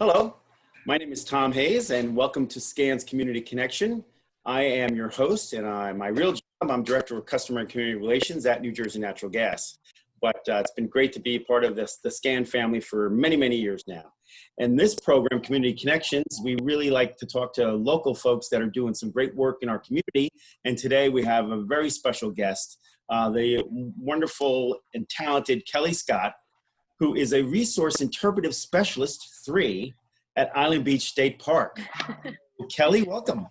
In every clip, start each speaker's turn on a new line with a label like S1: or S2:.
S1: Hello, my name is Tom Hayes and welcome to SCAN's Community Connection. I am your host and my real job, I'm Director of Customer and Community Relations at New Jersey Natural Gas. But it's been great to be part of the SCAN family for many, many years now. And this program, Community Connections, we really like to talk to local folks that are doing some great work in our community. And today we have a very special guest, the wonderful and talented Kelly Scott, who is a Resource Interpretive Specialist 3 at Island Beach State Park. Kelly, welcome.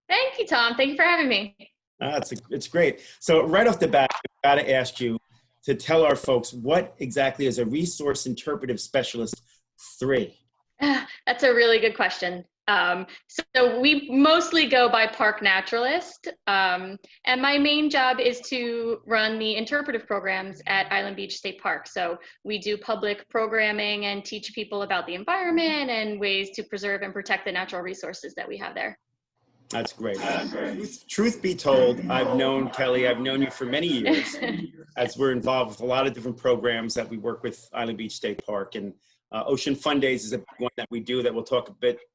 S2: Thank you, Tom. Thank you for having me.
S1: It's great. So right off the bat, I've got to ask you to tell our folks what exactly is a Resource Interpretive Specialist 3?
S2: That's a really good question. So we mostly go by park naturalist, and my main job is to run the interpretive programs at Island Beach State Park. So we do public programming and teach people about the environment and ways to preserve and protect the natural resources that we have there.
S1: That's great. Truth be told, I've known Kelly, I've known you for many years, as we're involved with a lot of different programs that we work with Island Beach State Park. And Ocean Fun Days is a big one that we do that we'll talk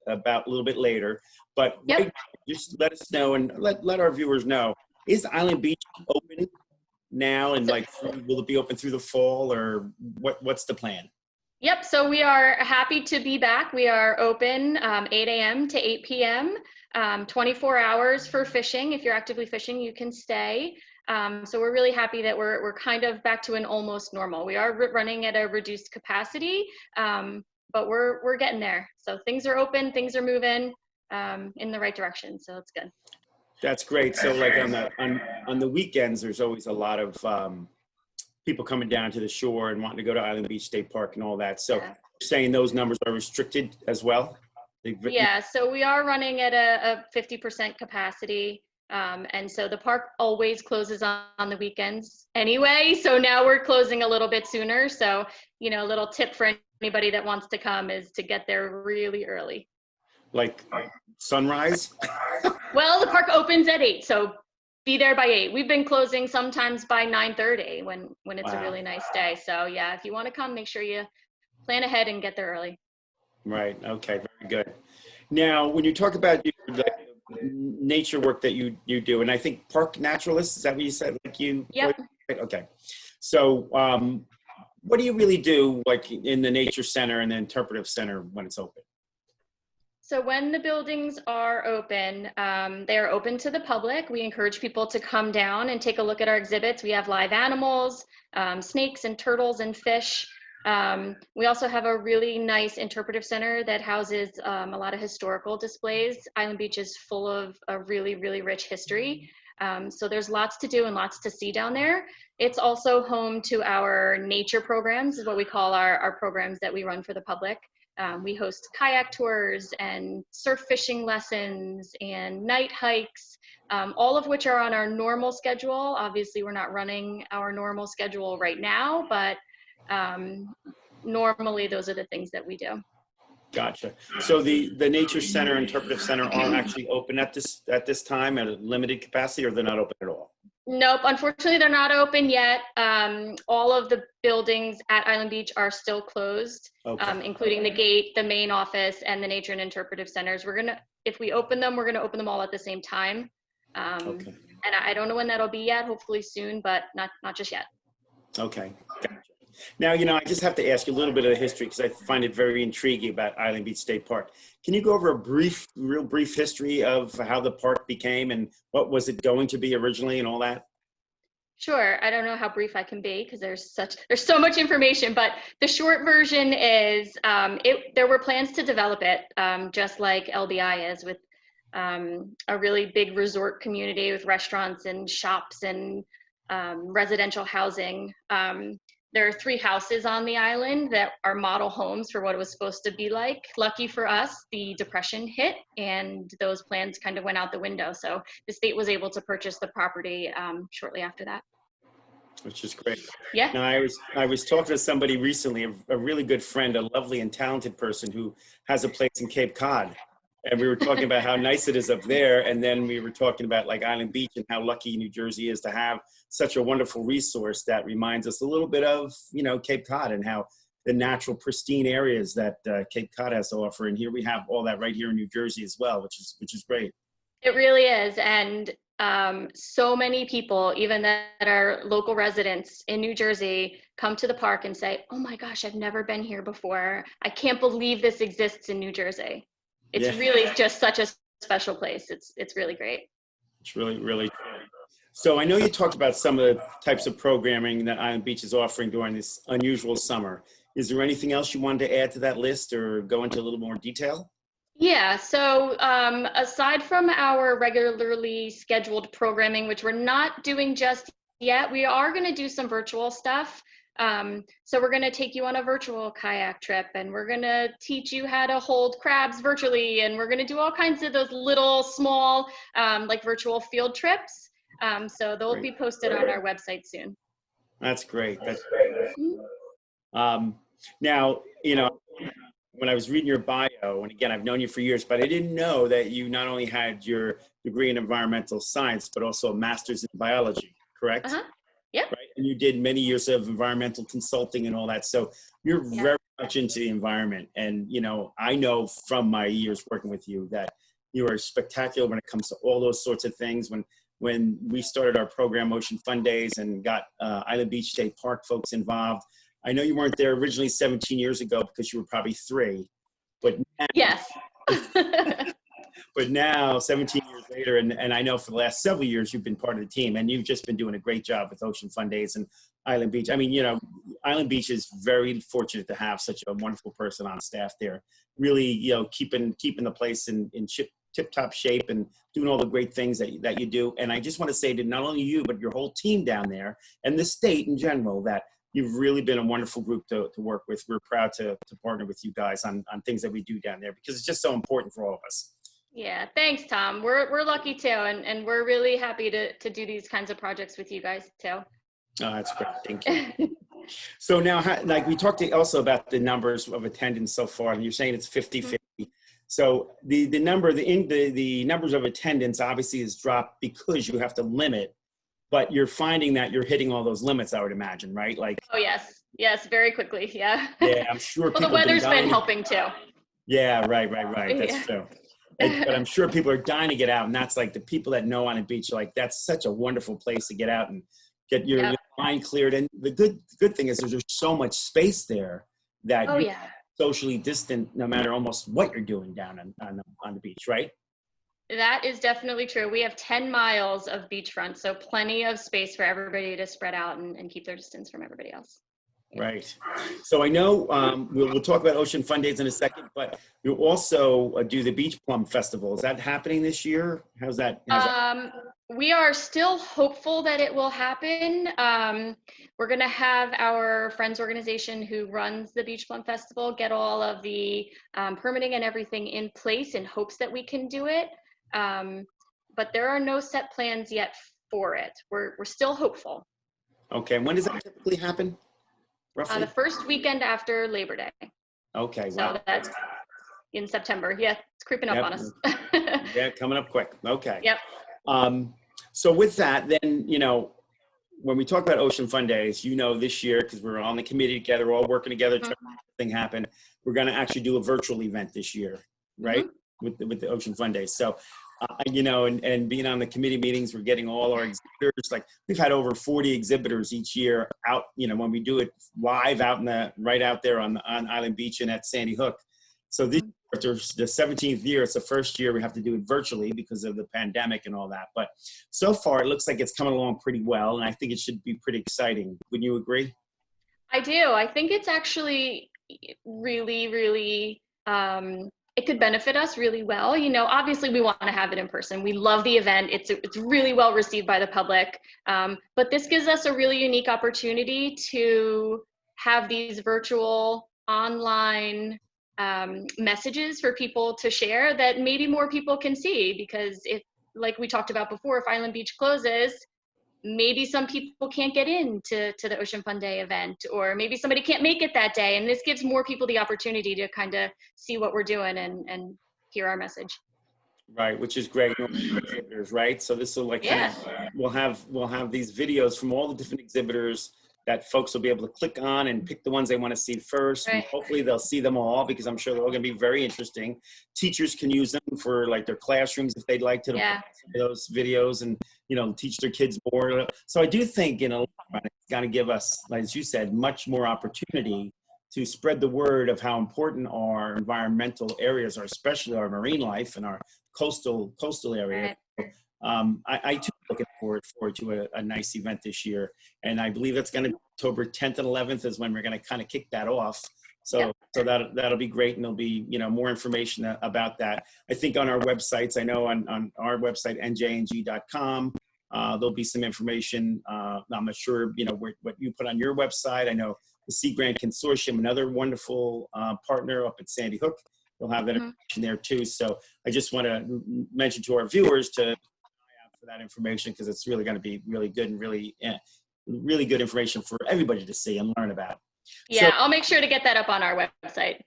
S1: about a little bit later. But
S2: Yep.
S1: Right now, just let us know and let our viewers know, is Island Beach open now, and will it be open through the fall, or what's the plan?
S2: Yep, so we are happy to be back. We are open 8 a.m. to 8 p.m., 24 hours for fishing. If you're actively fishing, you can stay. So we're really happy that we're kind of back to an almost normal. We are running at a reduced capacity, but we're getting there. So things are open, things are moving in the right direction. So it's good.
S1: That's great. So like on the weekends, there's always a lot of people coming down to the shore and wanting to go to Island Beach State Park and all that. So
S2: Yeah.
S1: saying those numbers are restricted as well?
S2: Yeah, so we are running at a 50% capacity. And so the park always closes on the weekends anyway. So now we're closing a little bit sooner. So, a little tip for anybody that wants to come is to get there really early.
S1: Like sunrise?
S2: Well, the park opens at 8, so be there by 8. We've been closing sometimes by 9:30 when it's a really nice day. So yeah, if you want to come, make sure you plan ahead and get there early.
S1: Right. Okay. Very good. Now, when you talk about the nature work that you do, and I think park naturalist, is that what you said?
S2: Yep.
S1: Okay. So what do you really do in the nature center and the interpretive center when it's open?
S2: So when the buildings are open, they are open to the public. We encourage people to come down and take a look at our exhibits. We have live animals, snakes and turtles and fish. We also have a really nice interpretive center that houses a lot of historical displays. Island Beach is full of a really, really rich history. So there's lots to do and lots to see down there. It's also home to our nature programs, is what we call our programs that we run for the public. We host kayak tours and surf fishing lessons and night hikes, all of which are on our normal schedule. Obviously, we're not running our normal schedule right now, but normally those are the things that we do.
S1: Gotcha. So the nature center, interpretive center aren't actually open at this time at a limited capacity, or they're not open at all?
S2: Nope, unfortunately they're not open yet. All of the buildings at Island Beach are still closed, okay. Including the gate, the main office, and the nature and interpretive centers. If we open them, we're gonna open them all at the same time. Okay. And I don't know when that'll be yet, hopefully soon, but not just yet.
S1: Okay. Gotcha. Now, I just have to ask you a little bit of the history because I find it very intriguing about Island Beach State Park. Can you go over a real brief history of how the park became and what was it going to be originally and all that?
S2: Sure. I don't know how brief I can be because there's so much information, but the short version is there were plans to develop it just like LBI is, with a really big resort community with restaurants and shops and residential housing. There are 3 houses on the island that are model homes for what it was supposed to be like. Lucky for us, the Depression hit and those plans kind of went out the window. So the state was able to purchase the property shortly after that.
S1: Which is great.
S2: Yeah.
S1: Now, I was talking to somebody recently, a really good friend, a lovely and talented person who has a place in Cape Cod. And we were talking about how nice it is up there. And then we were talking about Island Beach and how lucky New Jersey is to have such a wonderful resource that reminds us a little bit of, Cape Cod and how the natural pristine areas that Cape Cod has to offer. And here we have all that right here in New Jersey as well, which is great.
S2: It really is. And so many people, even that are local residents in New Jersey, come to the park and say, oh my gosh, I've never been here before. I can't believe this exists in New Jersey. It's really just such a special place. It's really great.
S1: It's really, really great. So I know you talked about some of the types of programming that Island Beach is offering during this unusual summer. Is there anything else you wanted to add to that list or go into a little more detail?
S2: Yeah, so aside from our regularly scheduled programming, which we're not doing just yet, we are going to do some virtual stuff. So we're going to take you on a virtual kayak trip, and we're going to teach you how to hold crabs virtually, and we're going to do all kinds of those little small like virtual field trips. So they'll be posted on our website soon.
S1: That's great. That's great. Now, you know, when I was reading your bio, and again, I've known you for years, but I didn't know that you not only had your degree in environmental science, but also a master's in biology, correct?
S2: Yeah.
S1: Right. And you did many years of environmental consulting and all that. So you're very much into the environment. And, you know, I know from my years working with you that you are spectacular when it comes to all those sorts of things. When we started our program, Ocean Fun Days, and got Island Beach State Park folks involved, I know you weren't there originally 17 years ago because you were probably 3, but now,
S2: yes.
S1: but now 17 years later, and I know for the last several years you've been part of the team, and you've just been doing a great job with Ocean Fun Days and Island Beach. I mean, you know, Island Beach is very fortunate to have such a wonderful person on staff there, really, you know, keeping the place in tip-top shape and doing all the great things that you do. And I just want to say to not only you, but your whole team down there and the state in general, that you've really been a wonderful group to work with. We're proud to partner with you guys on things that we do down there because it's just so important for all of us.
S2: Yeah, thanks, Tom. We're lucky too, and we're really happy to do these kinds of projects with you guys too.
S1: Oh, that's great. Thank you. So now, like we talked also about the numbers of attendance so far, and you're saying it's 50-50. So the numbers of attendance obviously has dropped because you have to limit, but you're finding that you're hitting all those limits, I would imagine, right? Like,
S2: oh yes, very quickly, yeah.
S1: Yeah, I'm sure.
S2: Well, the weather's been helping too.
S1: Yeah, right. That's true. But I'm sure people are dying to get out, and that's like the people that know Island Beach, like that's such a wonderful place to get out and get your mind cleared. And the good thing is there's so much space there that you're socially distant no matter almost what you're doing down on the beach, right?
S2: That is definitely true. We have 10 miles of beachfront, so plenty of space for everybody to spread out and keep their distance from everybody else.
S1: Right. So I know we'll talk about Ocean Fun Days in a second, but you also do the Beach Plum Festival. Is that happening this year? How's that?
S2: We are still hopeful that it will happen. We're going to have our friends organization who runs the Beach Plum Festival get all of the permitting and everything in place in hopes that we can do it. But there are no set plans yet for it. We're still hopeful.
S1: Okay. When does that typically happen? Roughly?
S2: The first weekend after Labor Day.
S1: Okay.
S2: So that's in September. Yeah, it's creeping up on us.
S1: Yeah, coming up quick. Okay.
S2: Yep.
S1: So with that, then, you know, when we talk about Ocean Fun Days, you know, this year, because we're on the committee together, all working together to make the thing happen, we're going to actually do a virtual event this year, right? With the Ocean Fun Days. So, you know, and being on the committee meetings, we're getting all our exhibitors. Like we've had over 40 exhibitors each year out, you know, when we do it live out right out there on Island Beach and at Sandy Hook. So this the 17th year, it's the first year we have to do it virtually because of the pandemic and all that. But so far, it looks like it's coming along pretty well, and I think it should be pretty exciting. Wouldn't you agree?
S2: I do. I think it's actually really, really, it could benefit us really well. You know, obviously we want to have it in person. We love the event. It's really well received by the public. But this gives us a really unique opportunity to have these virtual online messages for people to share that maybe more people can see, because if, like we talked about before, if Island Beach closes, maybe some people can't get into the Ocean Fun Day event, or maybe somebody can't make it that day, and this gives more people the opportunity to kind of see what we're doing and hear our message. Right,
S1: which is great. Right, so this will like we'll have these videos from all the different exhibitors that folks will be able to click on and pick the ones they want to see first.
S2: Right.
S1: Hopefully they'll see them all, because I'm sure they're all going to be very interesting. Teachers can use them for like their classrooms if they'd like to, those videos and, teach their kids more. So I do think in a long run, it's going to give us, as you said, much more opportunity to spread the word of how important our environmental areas are, especially our marine life and our coastal area.
S2: Right.
S1: I too looking forward to a nice event this year, and I believe it's going to be October 10th and 11th is when we're going to kind of kick that off. So that'll be great, and there'll be more information about that. I think on our websites, I know on our website njng.com, there'll be some information. I'm not sure what you put on your website. I know the Sea Grant Consortium, another wonderful partner up at Sandy Hook. They'll have that information there too. So I just want to mention to our viewers to eye out for that information, because it's really going to be really good and really good information for everybody to see and learn about.
S2: Yeah, so, I'll make sure to get that up on our website.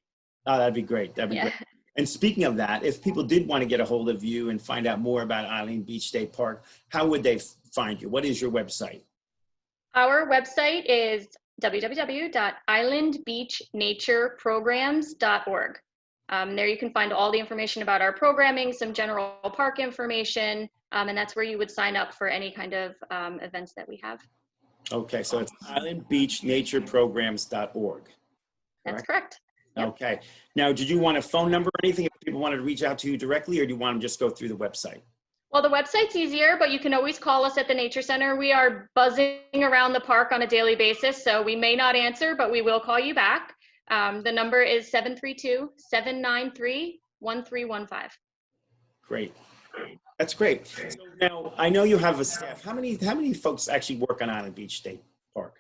S1: Oh, that'd be great. That'd be great. And speaking of that, if people did want to get a hold of you and find out more about Island Beach State Park, how would they find you? What is your website? Our
S2: website is www.islandbeachnatureprograms.org. There you can find all the information about our programming, some general park information, and that's where you would sign up for any kind of events that we have. Okay,
S1: so it's islandbeachnatureprograms.org.
S2: That's correct.
S1: Yep. Okay. Now, did you want a phone number or anything if people wanted to reach out to you directly, or do you want them to just go through the website?
S2: Well, the website's easier, but you can always call us at the Nature Center. We are buzzing around the park on a daily basis, so we may not answer, but we will call you back. The number is 732-793-1315.
S1: Great. That's great. So now, I know you have a staff. How many folks actually work on Island Beach State Park?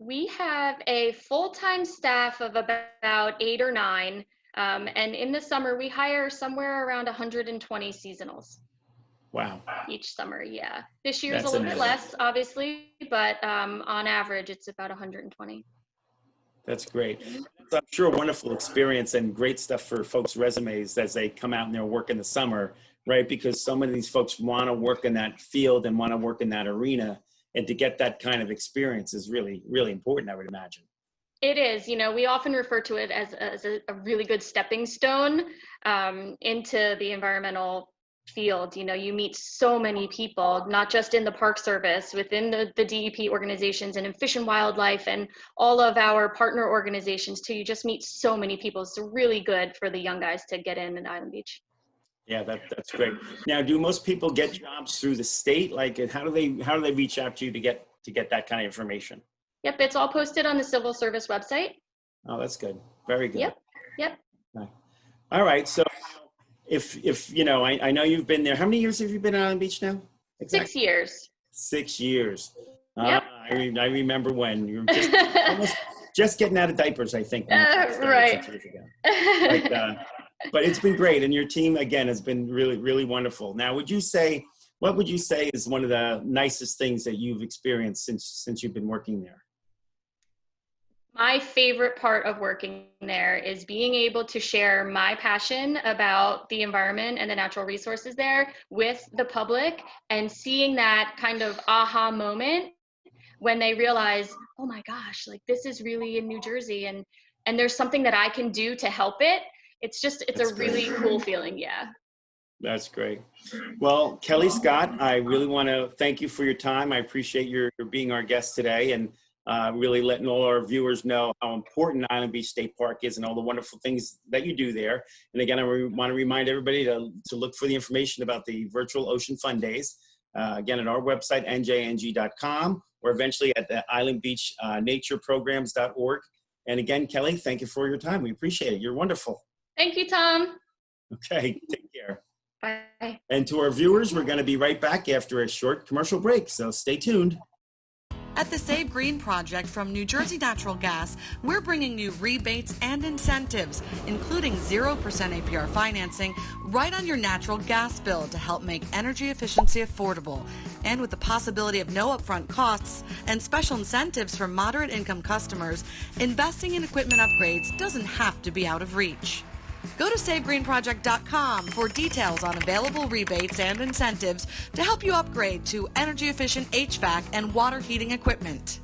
S2: We have a full-time staff of about 8 or 9, and in the summer we hire somewhere around 120 seasonals.
S1: Wow.
S2: Each summer, yeah. This year's a little bit less, obviously, but on average it's about 120.
S1: That's great. So I'm sure a wonderful experience and great stuff for folks' resumes as they come out and they're working the summer, right? Because so many of these folks want to work in that field and want to work in that arena. And to get that kind of experience is really, really important, I would imagine.
S2: It is. We often refer to it as a really good stepping stone into the environmental field. You meet so many people, not just in the Park Service, within the DEP organizations and in Fish and Wildlife and all of our partner organizations too. You just meet so many people. It's really good for the young guys to get in Island Beach.
S1: Yeah, that's great. Now, do most people get jobs through the state? Like, how do they reach out to you to get that kind of information?
S2: Yep, it's all posted on the Civil Service website.
S1: Oh, that's good. Very good.
S2: Yep.
S1: Okay. All right. So, if I know you've been there. How many years have you been on Island Beach now? Exactly.
S2: 6 years.
S1: 6 years.
S2: Yep.
S1: I remember when you were just getting out of diapers, I think.
S2: Right.
S1: 6 years ago. But it's been great, and your team again has been really, really wonderful. Now, what would you say is one of the nicest things that you've experienced since you've been working there?
S2: My favorite part of working there is being able to share my passion about the environment and the natural resources there with the public, and seeing that kind of aha moment when they realize, oh my gosh, like this is really in New Jersey, and there's something that I can do to help it. It's a really cool feeling. Yeah.
S1: That's great. Well, Kelly Scott, I really want to thank you for your time. I appreciate your being our guest today, and really letting all our viewers know how important Island Beach State Park is and all the wonderful things that you do there. And again, I want to remind everybody to look for the information about the virtual Ocean Fun Days. Again, at our website, njng.com, or eventually at the islandbeachnatureprograms.org. And again, Kelly, thank you for your time. We appreciate it. You're wonderful.
S2: Thank you, Tom.
S1: Okay, take care.
S2: Bye.
S1: And to our viewers, we're going to be right back after a short commercial break, so stay tuned.
S3: At the Save Green Project from New Jersey Natural Gas, we're bringing you rebates and incentives, including 0% APR financing, right on your natural gas bill to help make energy efficiency affordable. And with the possibility of no upfront costs and special incentives for moderate income customers, investing in equipment upgrades doesn't have to be out of reach. Go to SaveGreenProject.com for details on available rebates and incentives to help you upgrade to energy-efficient HVAC and water heating equipment.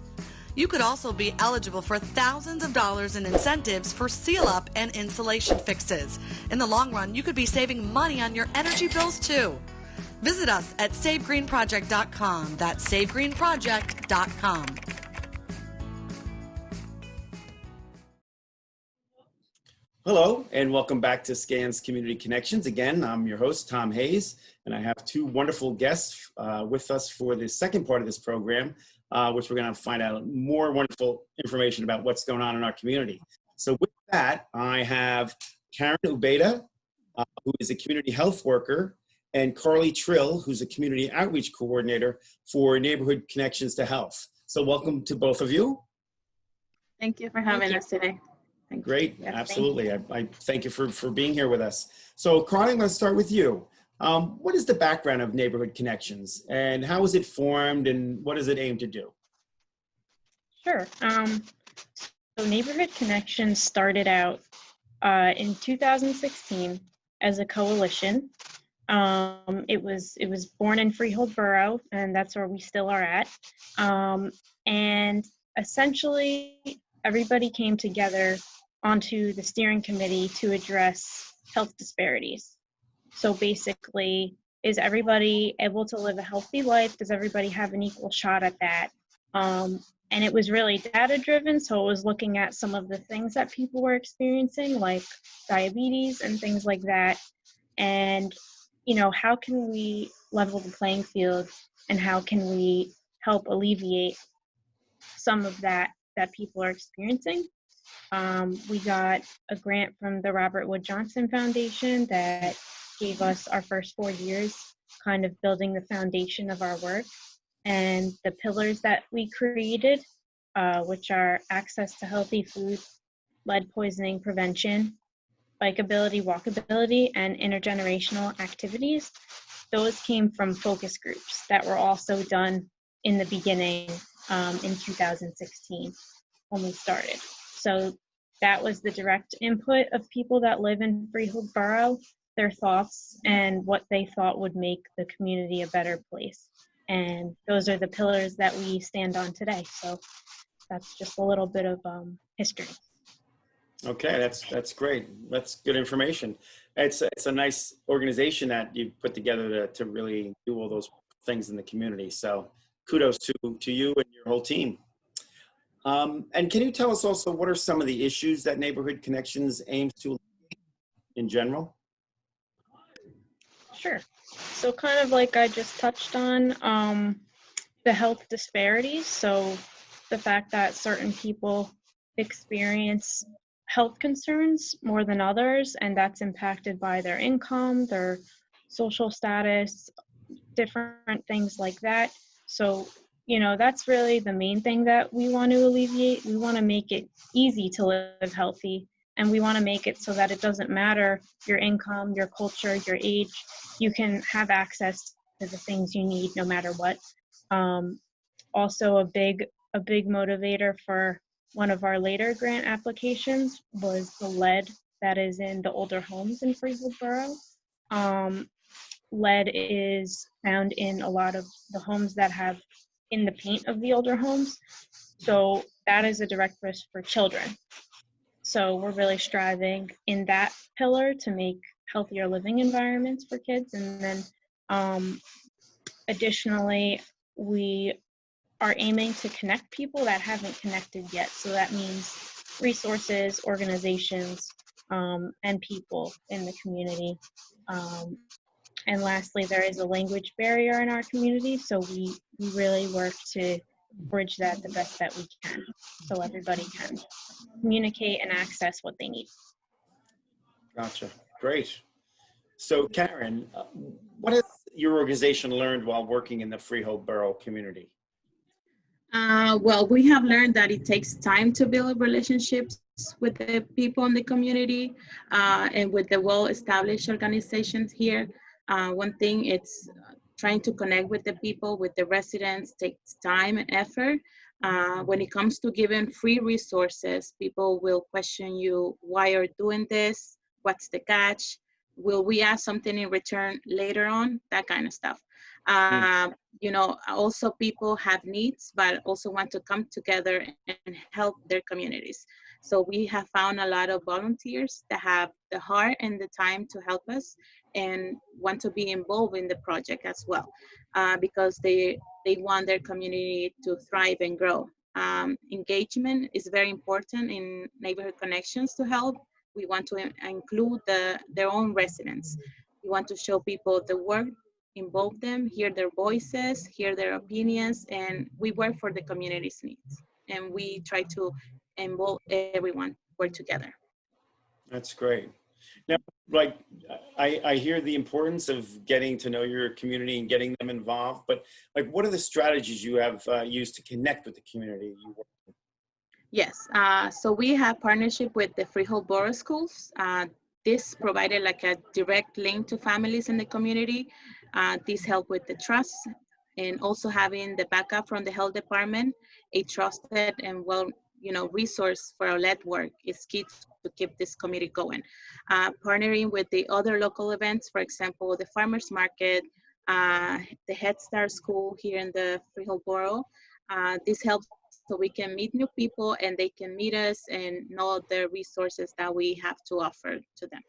S3: You could also be eligible for thousands of dollars in incentives for seal-up and insulation fixes. In the long run, you could be saving money on your energy bills too. Visit us at savegreenproject.com. That's savegreenproject.com.
S1: Hello, and welcome back to SCAN's Community Connections. Again, I'm your host, Tom Hayes, and I have two wonderful guests with us for the second part of this program, which we're going to find out more wonderful information about what's going on in our community. So with that, I have Karen Ubeda, who is a community health worker, and Carly Trill, who's a community outreach coordinator for Neighborhood Connections to Health. So welcome to both of you.
S4: Thank you for having us today.
S1: Great, absolutely. I thank you for being here with us. So Carly, I'm going to start with you. What is the background of Neighborhood Connections, and how was it formed, and what does it aim to do?
S4: Sure. So Neighborhood Connections started out in 2016 as a coalition. It was born in Freehold Borough, and that's where we still are at. And essentially, everybody came together onto the steering committee to address health disparities. So basically, is everybody able to live a healthy life? Does everybody have an equal shot at that? And it was really data driven. So it was looking at some of the things that people were experiencing, like diabetes and things like that. And, how can we level the playing field, and how can we help alleviate some of that people are experiencing? We got a grant from the Robert Wood Johnson Foundation that gave us our first 4 years kind of building the foundation of our work. And the pillars that we created, which are access to healthy food, lead poisoning prevention, bikeability, walkability, and intergenerational activities, those came from focus groups that were also done in the beginning in 2016 when we started. So that was the direct input of people that live in Freehold Borough, their thoughts and what they thought would make the community a better place. And those are the pillars that we stand on today. So that's just a little bit of history.
S1: Okay, that's great. That's good information. It's a nice organization that you put together to really do all those things in the community. So kudos to you and your whole team. And can you tell us also what are some of the issues that Neighborhood Connections aims to alleviate in general?
S4: Sure. So kind of like I just touched on, the health disparities. So the fact that certain people experience health concerns more than others, and that's impacted by their income, their social status, different things like that. So that's really the main thing that we want to alleviate. We want to make it easy to live healthy, and we want to make it so that it doesn't matter your income, your culture, your age. You can have access to the things you need no matter what. Also, a big motivator for one of our later grant applications was the lead that is in the older homes in Freehold Borough. Lead is found in a lot of the homes that have in the paint of the older homes. So that is a direct risk for children. So we're really striving in that pillar to make healthier living environments for kids. And then additionally, we are aiming to connect people that haven't connected yet. So that means resources, organizations, and people in the community. And lastly, there is a language barrier in our community, so we really work to bridge that the best that we can, so everybody can communicate and access what they need.
S1: Gotcha. Great. So Karen, what has your organization learned while working in the Freehold Borough community?
S5: Well, we have learned that it takes time to build relationships with the people in the community and with the well-established organizations here. One thing, it's trying to connect with the people, with the residents, takes time and effort. When it comes to giving free resources, people will question you, why are you doing this? What's the catch? Will we ask something in return later on? That kind of stuff. You know, also people have needs, but also want to come together and help their communities. So we have found a lot of volunteers that have the heart and the time to help us and want to be involved in the project as well, because they want their community to thrive and grow. Engagement is very important in neighborhood connections to help. We want to include their own residents. We want to show people the work, involve them, hear their voices, hear their opinions, and we work for the community's needs. And we try to involve everyone, work together.
S1: That's great. Now, like, I hear the importance of getting to know your community and getting them involved, but like, what are the strategies you have used to connect with the community you work with?
S5: Yes, so we have partnership with the Freehold Borough Schools. This provided like a direct link to families in the community. This helped with the trust and also having the backup from the health department. A trusted and well, you know, resource for our lead work is key to keep this committee going. Partnering with the other local events, for example, the farmers market, the Head Start school here in the Freehold Borough. This helps so we can meet new people and they can meet us and know the resources that we have to offer to them.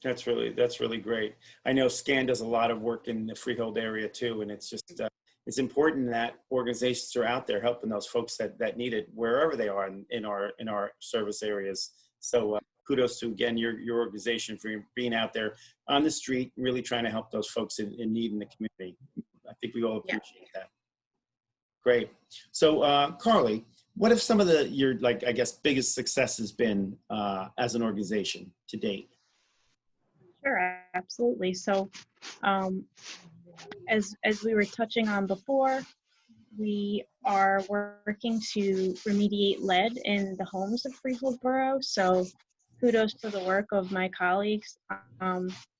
S1: That's really great. I know SCAN does a lot of work in the Freehold area too, and it's just it's important that organizations are out there helping those folks that need it wherever they are in our service areas. So kudos to again your organization for being out there on the street, really trying to help those folks in need in the community. I think we all appreciate that. Great. So Carly, what have some of your like, I guess, biggest successes been as an organization to date?
S4: Sure, absolutely. So as we were touching on before, we are working to remediate lead in the homes of Freehold Borough. So kudos to the work of my colleagues,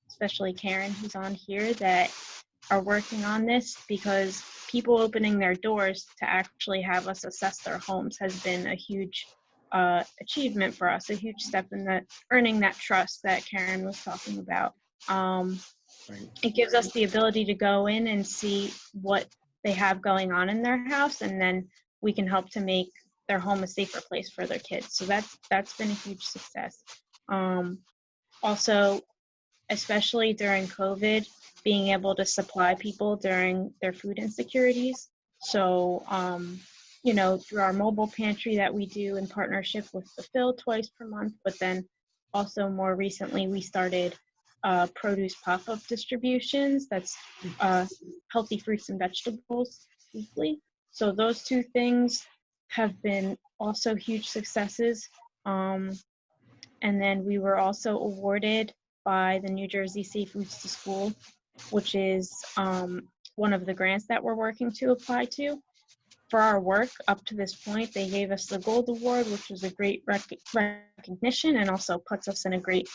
S4: especially Karen, who's on here, that are working on this, because people opening their doors to actually have us assess their homes has been a huge achievement for us, a huge step in that earning that trust that Karen was talking about.
S1: Right.
S4: It gives us the ability to go in and see what they have going on in their house, and then we can help to make their home a safer place for their kids. So that's been a huge success. Also, especially during COVID, being able to supply people during their food insecurities. So, you know, through our mobile pantry that we do in partnership with the Phil twice per month, but then also more recently we started produce pop-up distributions. That's healthy fruits and vegetables weekly. So those two things have been also huge successes. And then we were also awarded by the New Jersey Safe Routes to School, which is one of the grants that we're working to apply to. For our work up to this point, they gave us the Gold Award, which was a great recognition and also puts us in a great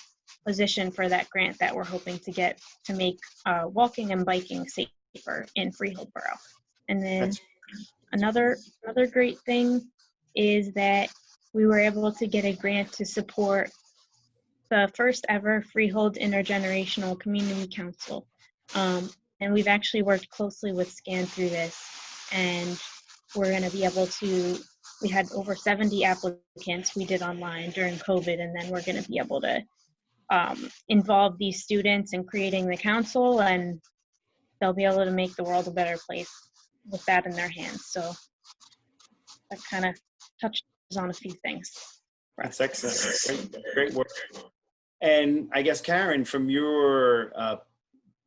S4: position for that grant that we're hoping to get to make walking and biking safer in Freehold Borough. And then another great thing is that we were able to get a grant to support the first ever Freehold Intergenerational Community Council. And we've actually worked closely with SCAN through this, and we're going to be able to, we had over 70 applicants we did online during COVID, and then we're going to be able to involve these students in creating the council, and they'll be able to make the world a better place with that in their hands. So that kind of touches on a few things.
S1: That's excellent. Great work. And I guess, Karen, from your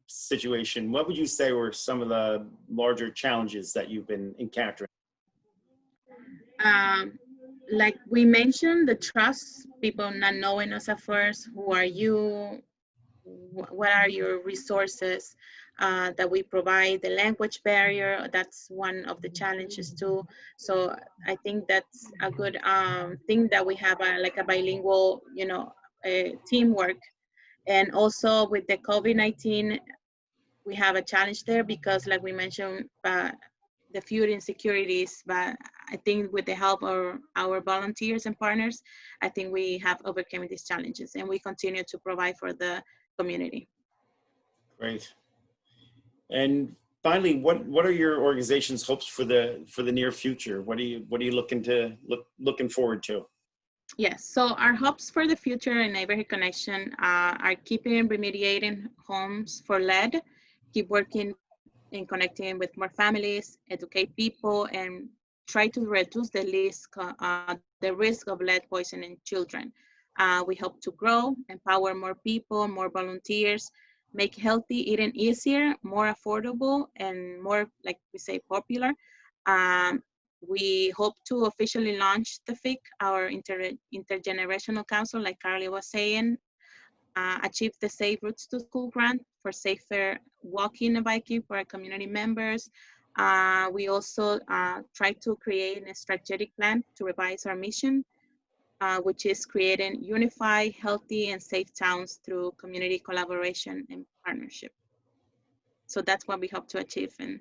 S1: situation, what would you say were some of the larger challenges that you've been encountering?
S5: Like we mentioned, the trust, people not knowing us at first. Who are you? What are your resources that we provide? The language barrier, that's one of the challenges too. So I think that's a good thing that we have like a bilingual, you know, teamwork. And also with the COVID-19, we have a challenge there because like we mentioned, the food insecurities, but I think with the help of our volunteers and partners, I think we have overcome these challenges and we continue to provide for the community.
S1: Great. And finally, what are your organization's hopes for the near future? What are you looking forward to?
S5: Yes, so our hopes for the future in Neighborhood Connection are keeping remediating homes for lead, keep working in connecting with more families, educate people, and try to reduce the risk of lead poisoning in children. We hope to grow, empower more people, more volunteers, make healthy eating easier, more affordable, and more, like we say, popular. We hope to officially launch the FIC, our intergenerational council, like Carly was saying, achieve the Safe Routes to School grant for safer walking and biking for our community members. We also try to create a strategic plan to revise our mission, which is creating unified, healthy, and safe towns through community collaboration and partnership. So that's what we hope to achieve in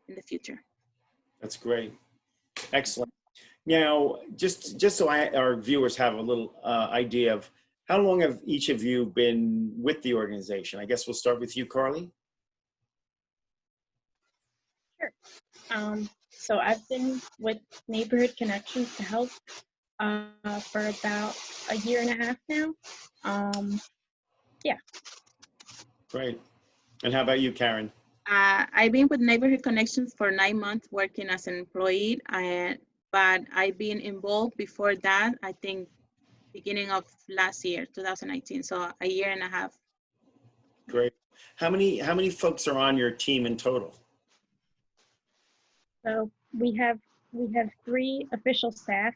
S5: the future.
S1: That's great. Excellent. Now, just so our viewers have a little idea of how long have each of you been with the organization? I guess we'll start with you, Carly.
S4: Sure. So I've been with Neighborhood Connections to Help for about a year and a half now. Yeah.
S1: Great. And how about you, Karen?
S5: I've been with Neighborhood Connections for 9 months working as an employee, but I've been involved before that, I think beginning of last year, 2019, so a year and a half.
S1: Great. How many folks are on your team in total?
S4: So we have 3 official staff.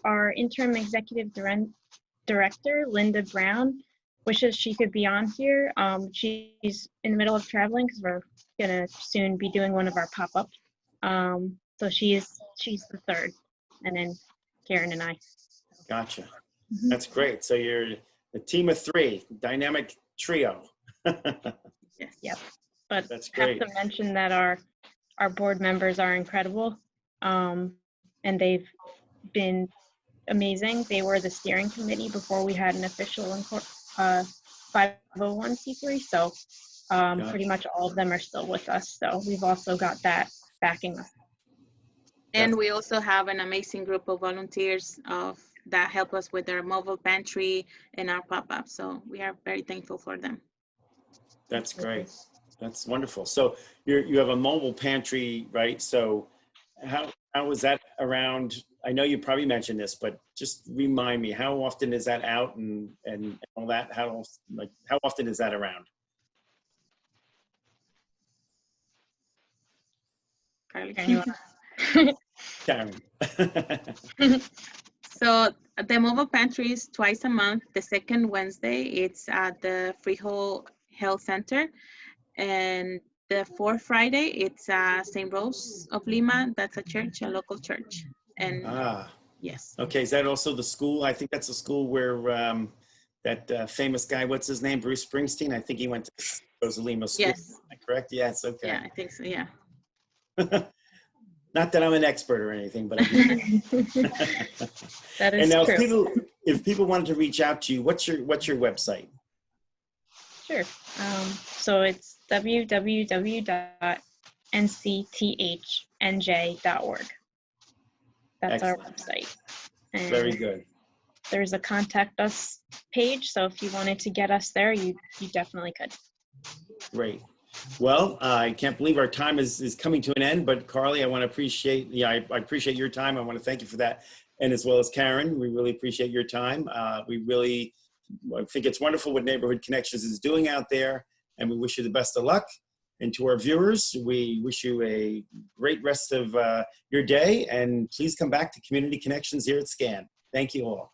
S4: Our interim executive director, Linda Brown, wishes she could be on here. She's in the middle of traveling because we're gonna soon be doing one of our pop-ups. So she's the third, and then Karen and I.
S1: Gotcha.
S4: Mm-hmm.
S1: That's great. So you're a team of 3, dynamic trio.
S5: Yes.
S4: Yep. But
S1: That's
S4: I have
S1: great.
S4: to mention that our board members are incredible, and they've been amazing. They were the steering committee before we had an official 501c3. So pretty much all of them are still with us. So we've also got that backing us.
S5: And we also have an amazing group of volunteers that help us with our mobile pantry and our pop-up. So we are very thankful for them.
S1: That's great. That's wonderful. So you have a mobile pantry, right? So how is that around? I know you probably mentioned this, but just remind me, how often is that out and all that? How often is that around?
S5: Carly.
S1: Karen.
S5: So the mobile pantry is twice a month. The second Wednesday, it's at the Freehold Health Center. And the fourth Friday, it's St. Rose of Lima. That's a church, a local church. And yes.
S1: Okay, is that also the school? I think that's the school where that famous guy, what's his name? Bruce Springsteen? I think he went to Rosalima School.
S5: Yes.
S1: Am I correct? Yes, okay.
S5: Yeah, I think so, yeah.
S1: Not that I'm an expert or anything, but I do.
S4: That is
S1: and now
S4: true.
S1: if people wanted to reach out to you, what's your website?
S4: Sure. So it's www.ncthnj.org. That's
S1: Excellent.
S4: our website. And
S1: Very good.
S4: there's a contact us page. So if you wanted to get us there, you definitely could.
S1: Great. Well, I can't believe our time is coming to an end, but Carly, I want to appreciate, I appreciate your time. I want to thank you for that. And as well as Karen, we really appreciate your time. I think it's wonderful what Neighborhood Connections is doing out there, and we wish you the best of luck. And to our viewers, we wish you a great rest of your day, and please come back to Community Connections here at SCAN. Thank you all.